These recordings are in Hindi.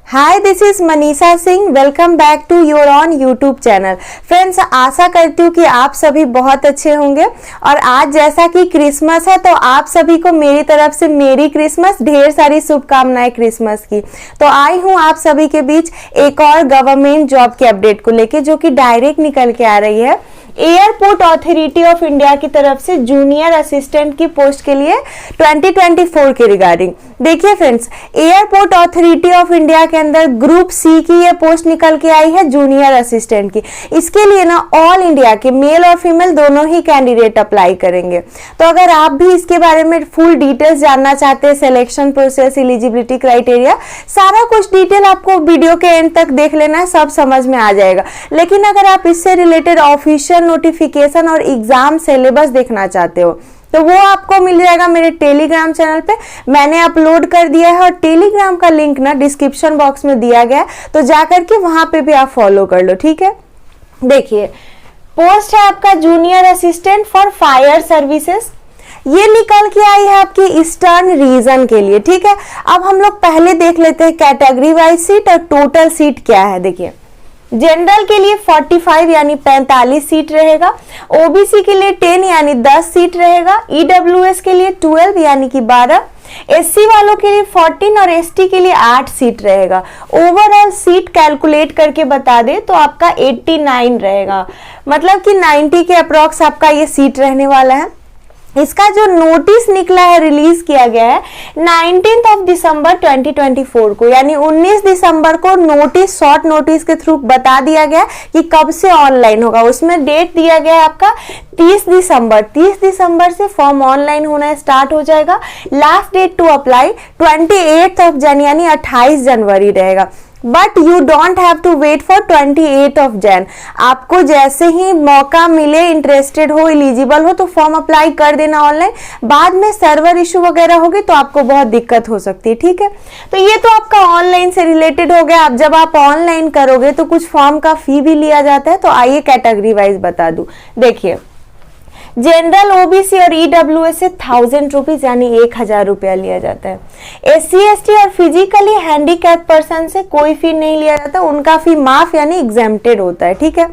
Hi, this is Manisha Singh. Welcome back to your on YouTube channel. Friends, आशा करती हूँ कि आप सभी बहुत अच्छे होंगे और आज जैसा कि क्रिसमस है तो आप सभी को मेरी तरफ से मेरी क्रिसमस, ढेर सारी शुभकामनाएं क्रिसमस की। तो आई हूँ आप सभी के बीच एक और गवर्नमेंट जॉब के अपडेट को लेके, जो कि डायरेक्ट निकल के आ रही है एयरपोर्ट अथॉरिटी ऑफ इंडिया की तरफ से जूनियर असिस्टेंट की पोस्ट के लिए 2024 के रिगार्डिंग। देखिए friends, airport authority of India के अंदर ग्रुप सी की ये पोस्ट निकल के आई है जूनियर असिस्टेंट की। इसके लिए ना ऑल इंडिया के मेल और फीमेल दोनों ही कैंडिडेट अप्लाई करेंगे। तो अगर आप भी इसके बारे में फुल डिटेल्स जानना चाहते हैं, सिलेक्शन प्रोसेस, एलिजिबिलिटी क्राइटेरिया, सारा कुछ डिटेल आपको वीडियो के एंड तक देख लेना है, सब समझ में आ जाएगा। लेकिन अगर आप इससे रिलेटेड ऑफिशियल नोटिफिकेशन और एग्जाम सिलेबस देखना चाहते हो तो वो आपको मिल जाएगा मेरे टेलीग्राम चैनल पे। मैंने अपलोड कर दिया है और टेलीग्राम का लिंक ना डिस्क्रिप्शन बॉक्स में दिया गया है, तो जाकर के वहां पे भी आप फॉलो कर लो, ठीक है। देखिए, पोस्ट है आपका junior assistant for fire services. ये निकल के आई है आपकी ईस्टर्न रीजन के लिए, ठीक है। अब हम लोग पहले देख लेते हैं कैटेगरी वाइज सीट और टोटल सीट क्या है। देखिए, जनरल के लिए 45 यानी 45 सीट रहेगा, ओबीसी के लिए 10 यानी 10 सीट रहेगा, ईडब्ल्यूएस के लिए 12 यानी कि 12, एससी वालों के लिए 14 और एसटी के लिए 8 सीट रहेगा। ओवरऑल सीट कैलकुलेट करके बता दे तो आपका 89 रहेगा, मतलब कि 90 के अप्रॉक्स आपका ये सीट रहने वाला है। इसका जो नोटिस निकला है, रिलीज किया गया है 19 दिसंबर 2024 को, यानी 19 दिसंबर को नोटिस, शॉर्ट नोटिस के थ्रू बता दिया गया कि कब से ऑनलाइन होगा। उसमें डेट दिया गया है आपका 30 दिसंबर। 30 दिसंबर से फॉर्म ऑनलाइन होना स्टार्ट हो जाएगा। लास्ट डेट टू अप्लाई 28 जनवरी यानी 28 जनवरी रहेगा। But you don't have to wait for 28 Jan. आपको जैसे ही मौका मिले, इंटरेस्टेड हो, एलिजिबल हो तो फॉर्म अप्लाई कर देना ऑनलाइन। बाद में सर्वर इशू वगैरह होगी तो आपको बहुत दिक्कत हो सकती है, ठीक है। तो ये तो आपका ऑनलाइन से रिलेटेड हो गया। अब जब आप ऑनलाइन करोगे तो कुछ फॉर्म का फी भी लिया जाता है, तो आइए कैटेगरी वाइज बता दूं। देखिए, जनरल, ओबीसी और ईडब्ल्यूएस से 1000 रुपीज यानी 1000 रुपया लिया जाता है। एससी, एसटी और फिजिकली हैंडीकैप पर्सन से कोई फी नहीं लिया जाता, उनका फी माफ यानी एग्जेम्प्टेड होता है, ठीक है।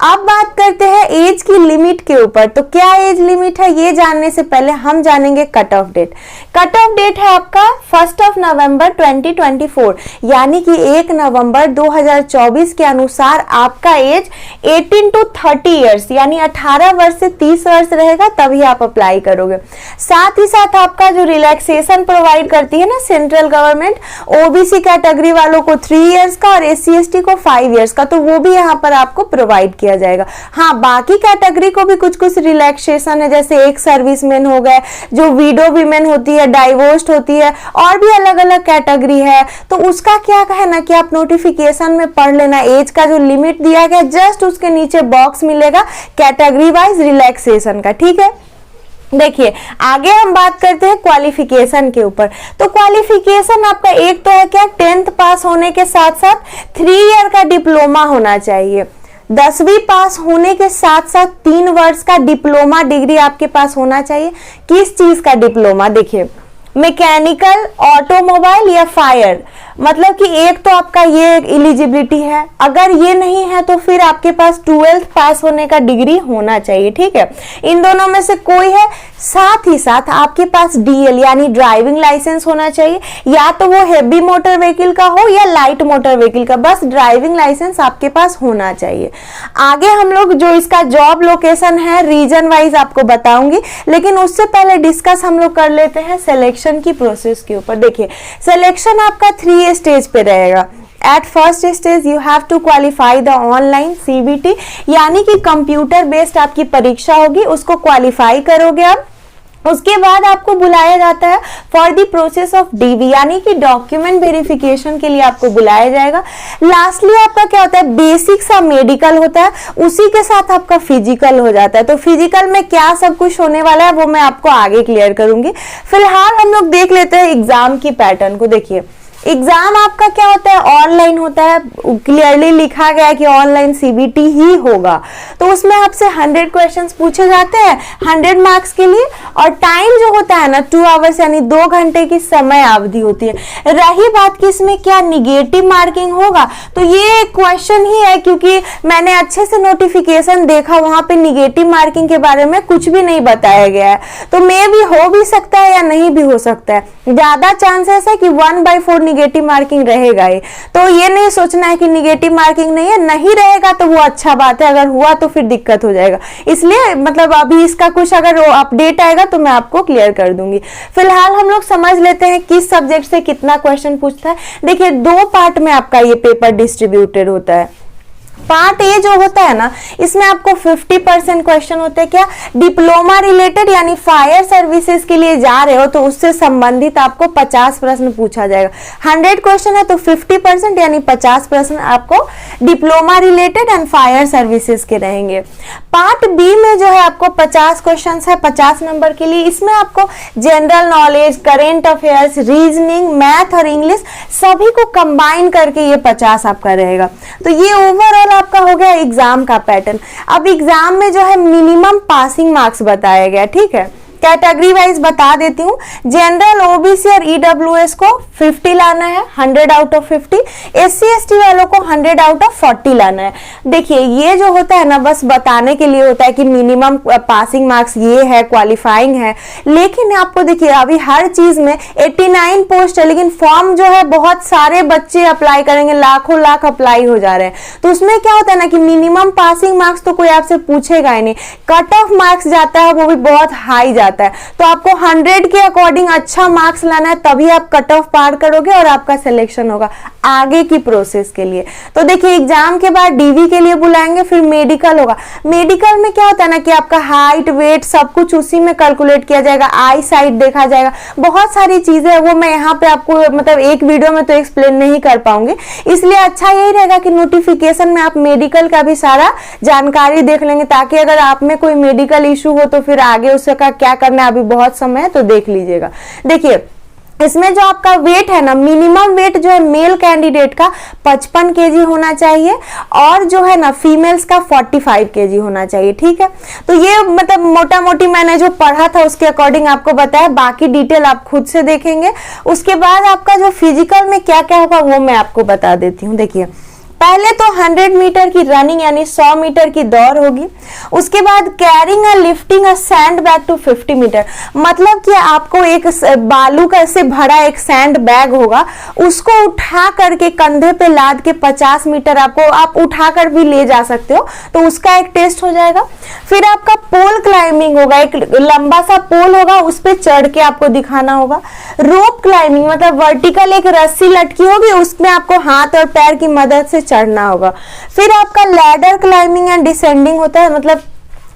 अब बात करते हैं एज की लिमिट के ऊपर। तो क्या एज लिमिट है ये जानने से पहले हम जानेंगे cut off date. Cut off date है आपका 1 नवंबर 2024, यानी कि 1 नवंबर 2024 के अनुसार आपका एज 18 to 30 ईयर्स यानी 18 वर्ष से 30 वर्ष रहेगा, तभी आप अप्लाई करोगे। साथ ही साथ आपका जो रिलैक्सेशन प्रोवाइड करती है ना सेंट्रल गवर्नमेंट, ओबीसी कैटेगरी वालों को 3 ईयर्स का और एससी एसटी को 5 ईयर्स का, तो वो भी यहाँ पर आपको प्रोवाइड किया जाएगा। हाँ, बाकी कैटेगरी को भी कुछ कुछ रिलैक्सेशन है, जैसे एक सर्विसमैन हो गए, जो विडो वीमेन होती है, डाइवोर्स्ड होती है, और भी अलग अलग कैटेगरी है। तो उसका क्या कहना कि आप नोटिफिकेशन में पढ़ लेना। एज का जो लिमिट दिया गया, जस्ट उसके नीचे बॉक्स मिलेगा कैटेगरी वाइज रिलैक्सेशन का, ठीक है। देखिए, आगे हम बात करते हैं क्वालिफिकेशन के ऊपर। तो क्वालिफिकेशन आपका एक तो है क्या, 10th पास होने के साथ साथ 3 ईयर का डिप्लोमा होना चाहिए। 10वीं पास होने के साथ साथ 3 वर्ष का डिप्लोमा डिग्री आपके पास होना चाहिए। किस चीज का डिप्लोमा? देखिए, मैकेनिकल, ऑटोमोबाइल या फायर, मतलब कि एक तो आपका ये एलिजिबिलिटी है। अगर ये नहीं है तो फिर आपके पास 12th पास होने का डिग्री होना चाहिए, ठीक है। इन दोनों में से कोई है। साथ ही साथ आपके पास डीएल यानी ड्राइविंग लाइसेंस होना चाहिए, या तो वो हेवी मोटर व्हीकल का हो या लाइट मोटर व्हीकल का, बस ड्राइविंग लाइसेंस आपके पास होना चाहिए। आगे हम लोग जो इसका जॉब लोकेशन है रीजन वाइज आपको बताऊंगी, लेकिन उससे पहले डिस्कस हम लोग कर लेते हैं सिलेक्शन की प्रोसेस के ऊपर। देखिए, सिलेक्शन आपका 3 स्टेज पे रहेगा। At first stage you have to qualify the online CBT, यानी कि कंप्यूटर बेस्ड आपकी परीक्षा होगी, उसको क्वालिफाई करोगे आप। उसके बाद आपको बुलाया जाता है for the process of DV, यानी कि डॉक्यूमेंट वेरिफिकेशन के लिए आपको बुलाया जाएगा। लास्टली आपका क्या होता है, बेसिक सा मेडिकल होता है, उसी के साथ आपका फिजिकल हो जाता है। तो फिजिकल में क्या सब कुछ होने वाला है वो मैं आपको आगे क्लियर करूंगी। फिलहाल हम लोग देख लेते हैं एग्जाम की पैटर्न को। देखिए, एग्जाम आपका क्या होता है, ऑनलाइन होता है, क्लियरली लिखा गया है कि ऑनलाइन सीबीटी ही होगा। तो उसमें आपसे 100 क्वेश्चंस पूछे जाते हैं 100 मार्क्स के लिए, और टाइम जो होता है ना 2 आवर्स यानी 2 घंटे की समय अवधि होती है। रही बात कि इसमें क्या निगेटिव मार्किंग होगा, तो ये क्वेश्चन ही है, क्योंकि मैंने अच्छे से नोटिफिकेशन देखा, वहां पे निगेटिव मार्किंग के बारे में कुछ भी नहीं बताया गया है। तो मे भी हो भी सकता है या नहीं भी हो सकता है, ज्यादा चांसेस है कि 1/4 निगेटिव मार्किंग रहेगा ही। तो ये नहीं सोचना है कि निगेटिव मार्किंग नहीं है, नहीं रहेगा तो वो अच्छा बात है, अगर हुआ तो फिर दिक्कत हो जाएगा। इसलिए मतलब अभी इसका कुछ अगर अपडेट आएगा तो मैं आपको क्लियर कर दूंगी। फिलहाल हम लोग समझ लेते हैं किस सब्जेक्ट से कितना क्वेश्चन पूछता है। देखिए 2 पार्ट में आपका ये पेपर डिस्ट्रीब्यूटेड होता है। पार्ट ए जो होता है ना, इसमें आपको 50% क्वेश्चन होते हैं क्या, डिप्लोमा रिलेटेड यानी फायर सर्विसेज के लिए जा रहे हो तो उससे संबंधित आपको 50 प्रश्न पूछा जाएगा। 100 क्वेश्चन है तो 50% यानी 50 प्रश्न आपको diploma related and fire services के रहेंगे। पार्ट बी में जो है आपको 50 क्वेश्चन है 50 नंबर के लिए। इसमें आपको general knowledge, current affairs, reasoning, math और इंग्लिश सभी को कंबाइन करके ये 50 आपका रहेगा। तो ये ओवरऑल आपका हो गया एग्जाम का पैटर्न। अब एग्जाम में जो है मिनिमम पासिंग मार्क्स बताया गया, ठीक है। कैटेगरी वाइज बता देती हूँ। जनरल, ओबीसी और ईडब्ल्यूएस को 50 लाना है, 100 आउट ऑफ 50। एससी एसटी वालों को 100 आउट ऑफ 40 लाना है। देखिए ये जो होता है ना, बस बताने के लिए होता है कि मिनिमम पासिंग मार्क्स ये है, क्वालिफाइंग है। लेकिन आपको देखिए अभी हर चीज में 89 पोस्ट है, लेकिन फॉर्म जो है बहुत सारे बच्चे अप्लाई करेंगे, लाखों लाख अप्लाई हो जा रहे हैं। तो उसमें क्या होता है ना कि मिनिमम पासिंग मार्क्स तो कोई आपसे पूछेगा ही नहीं, कट ऑफ मार्क्स जाता है वो भी बहुत हाई जाता है। तो आपको 100 के अकॉर्डिंग अच्छा मार्क्स लाना है, तभी आप कट ऑफ पार करोगे और आपका सिलेक्शन होगा आगे की प्रोसेस के लिए। तो देखिए एग्जाम के बाद डीवी के लिए बुलाएंगे, फिर मेडिकल होगा। मेडिकल में क्या होता है ना कि आपका हाइट, वेट सब कुछ उसी में कैलकुलेट किया जाएगा, आई साइट देखा जाएगा, बहुत सारी चीजें वो मैं यहाँ पे आपको मतलब एक वीडियो में तो एक्सप्लेन नहीं कर पाऊंगी। इसलिए अच्छा यही रहेगा कि नोटिफिकेशन में आप मेडिकल का भी सारा जानकारी देख लेंगे, ताकि अगर आप में कोई मेडिकल इशू हो तो फिर आगे उसका क्या करना है, अभी बहुत समय है तो देख लीजिएगा। देखिए इसमें जो आपका वेट है ना, मिनिमम वेट जो है मेल कैंडिडेट का 55 केजी होना चाहिए, और जो है ना फीमेल्स का 45 केजी होना चाहिए, ठीक है। तो ये मतलब मोटा मोटी मैंने जो पढ़ा था उसके अकॉर्डिंग आपको बताया, बाकी डिटेल आप खुद से देखेंगे। उसके बाद आपका जो फिजिकल में क्या क्या होगा वो मैं आपको बता देती हूँ। देखिए पहले तो 100 मीटर की रनिंग यानी 100 मीटर की दौड़ होगी। उसके बाद कैरिंग और lifting a sand bag to 50 metre, मतलब कि आपको एक बालू का से भरा एक सैंड बैग होगा, उसको उठा करके कंधे पे लाद के 50 मीटर आपको आप उठा कर भी ले जा सकते हो, तो उसका एक टेस्ट हो जाएगा। फिर आपका पोल क्लाइंबिंग होगा, एक लंबा सा पोल होगा, उस पर चढ़ के आपको दिखाना होगा। रोप क्लाइंबिंग मतलब वर्टिकल एक रस्सी लटकी होगी, उसमें आपको हाथ और पैर की मदद से चढ़ना होगा। फिर आपका लैडर क्लाइंबिंग एंड डिसेंडिंग होता है, मतलब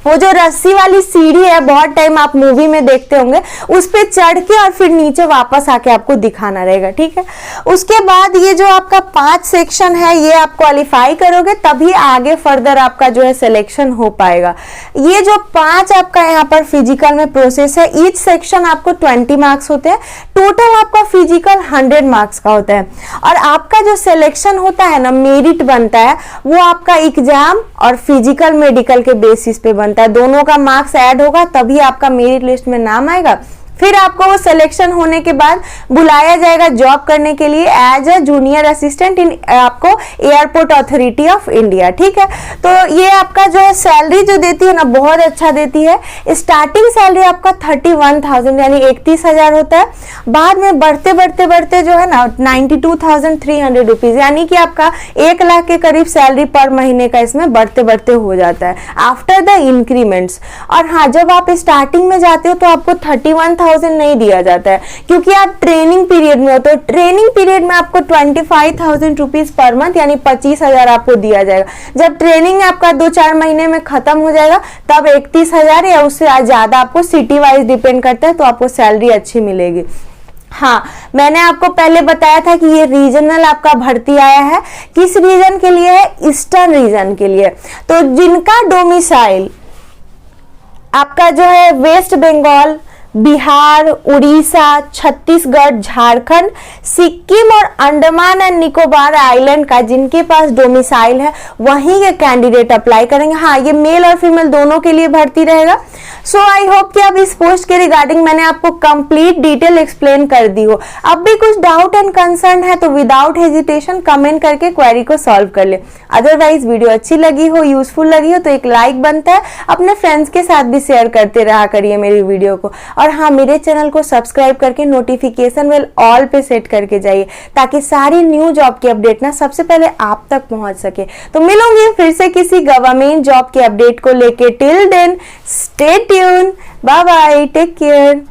वो जो रस्सी वाली सीढ़ी है, बहुत टाइम आप मूवी में देखते होंगे, उस पे चढ़ के और फिर नीचे वापस आके आपको दिखाना रहेगा, ठीक है। उसके बाद ये जो आपका 5 सेक्शन है ये आप क्वालिफाई करोगे तभी आगे फर्दर आपका जो है सिलेक्शन हो पाएगा। ये जो 5 आपका यहाँ पर फिजिकल में प्रोसेस है, ईच सेक्शन आपको 20 मार्क्स होते हैं, टोटल आपका फिजिकल 100 मार्क्स का होता है। और आपका जो सिलेक्शन होता है ना, मेरिट बनता है, वो आपका एग्जाम और फिजिकल मेडिकल के बेसिस पे बनता है, दोनों का मार्क्स ऐड होगा तभी आपका मेरिट लिस्ट में नाम आएगा। फिर आपको वो सिलेक्शन होने के बाद बुलाया जाएगा जॉब करने के लिए as a junior assistant in आपको एयरपोर्ट अथॉरिटी ऑफ इंडिया, ठीक है। तो ये आपका जो है सैलरी जो देती है ना बहुत अच्छा देती है। स्टार्टिंग सैलरी आपका 31,000 यानी 31,000 होता है, बाद में बढ़ते बढ़ते बढ़ते जो है ना 92,300 रुपीज यानी कि आपका 1 लाख के करीब सैलरी पर महीने का इसमें बढ़ते बढ़ते हो जाता है आफ्टर द इंक्रीमेंट्स। और हाँ, जब आप स्टार्टिंग में जाते हो तो आपको 31,000 नहीं दिया जाता है, क्योंकि आप ट्रेनिंग पीरियड में हो। तो ट्रेनिंग पीरियड में आपको 25,000 रुपीज पर मंथ यानी 25,000 आपको दिया जाएगा। जब ट्रेनिंग आपका 2-4 महीने में खत्म हो जाएगा तब 31,000 या उससे ज्यादा आपको सिटी वाइज डिपेंड करता है, तो आपको सैलरी अच्छी मिलेगी। हाँ, मैंने आपको पहले बताया था कि ये रीजनल आपका भर्ती आया है, किस रीजन के लिए है, ईस्टर्न रीजन के लिए। तो जिनका डोमिसाइल आपका जो है वेस्ट बंगाल, बिहार, उड़ीसा, छत्तीसगढ़, झारखंड, सिक्किम और अंडमान एंड निकोबार आइलैंड का जिनके पास डोमिसाइल है वहीं के कैंडिडेट अप्लाई करेंगे। हाँ, ये मेल और फीमेल दोनों के लिए भर्ती रहेगा। सो आई होप कि अब इस पोस्ट के रिगार्डिंग मैंने आपको कंप्लीट डिटेल एक्सप्लेन कर दी हो। अब भी कुछ डाउट एंड कंसर्न है तो विदाउट हेजिटेशन कमेंट करके क्वेरी को सॉल्व कर ले। अदरवाइज वीडियो अच्छी लगी हो, यूजफुल लगी हो तो एक लाइक बनता है, अपने फ्रेंड्स के साथ भी शेयर करते रहा करिए मेरी वीडियो को। और हाँ, मेरे चैनल को सब्सक्राइब करके नोटिफिकेशन बेल ऑल पे सेट करके जाइए ताकि सारी न्यू जॉब की अपडेट ना सबसे पहले आप तक पहुंच सके। तो मिलूंगी फिर से किसी गवर्नमेंट जॉब के अपडेट को लेके। Till then stay tune, bye bye, take care.